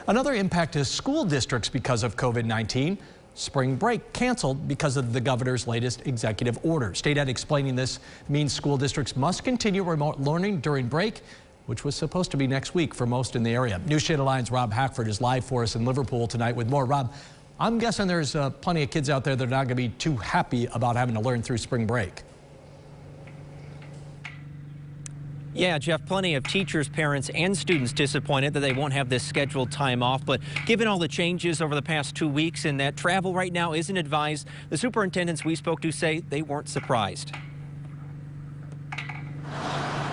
Another impact to school districts because of COVID-19. Spring break canceled because of the governor's latest executive order. State Ed explaining this means school districts must continue remote learning during break, which was supposed to be next week for most in the area. News Channel 9's Rob Hackford is live for us in Liverpool tonight with more. Rob, I'm guessing there's plenty of kids out there that are not going to be too happy about having to learn through spring break. Yeah, Jeff, plenty of teachers, parents, and students disappointed that they won't have this scheduled time off. But given all the changes over the past 2 weeks and that travel right now isn't advised, the superintendents we spoke to say they weren't surprised.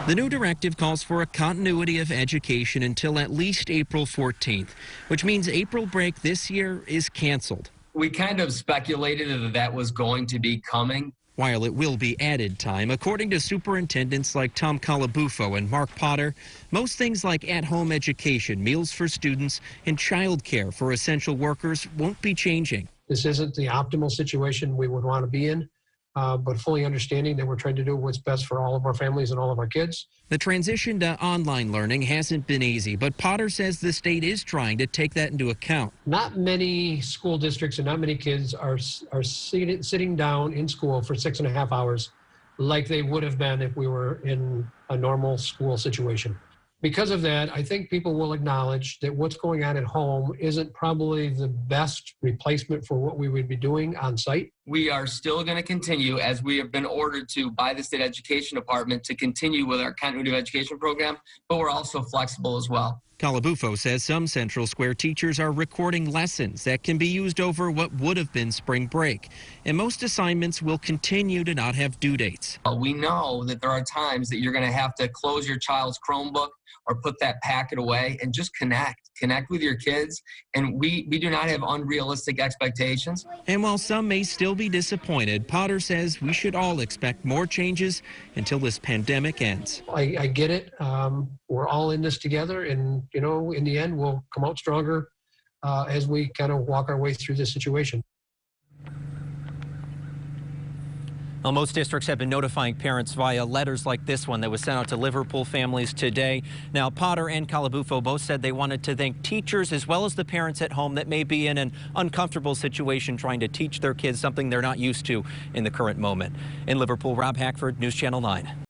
The new directive calls for a continuity of education until at least April 14th, which means April break this year is canceled. We kind of speculated that that was going to be coming. While it will be added time, according to superintendents like Tom Calabufo and Mark Potter, most things like at-home education, meals for students, and childcare for essential workers won't be changing. This isn't the optimal situation we would want to be in, but fully understanding that we're trying to do what's best for all of our families and all of our kids. The transition to online learning hasn't been easy, but Potter says the state is trying to take that into account. Not many school districts and not many kids are sitting down in school for 6.5 hours like they would have been if we were in a normal school situation. Because of that, I think people will acknowledge that what's going on at home isn't probably the best replacement for what we would be doing on site. We are still going to continue, as we have been ordered to by the state education department, to continue with our continuity of education program, but we're also flexible as well. Calabufo says some Central Square teachers are recording lessons that can be used over what would have been spring break, and most assignments will continue to not have due dates. We know that there are times that you're going to have to close your child's Chromebook or put that packet away and just connect with your kids, and we do not have unrealistic expectations. And while some may still be disappointed, Potter says we should all expect more changes until this pandemic ends. I get it. We're all in this together, and in the end, we'll come out stronger as we kind of walk our way through this situation. Well, most districts have been notifying parents via letters like this one that was sent out to Liverpool families today. Now, Potter and Calabufo both said they wanted to thank teachers as well as the parents at home that may be in an uncomfortable situation trying to teach their kids something they're not used to in the current moment. In Liverpool, Rob Hackford, News Channel 9.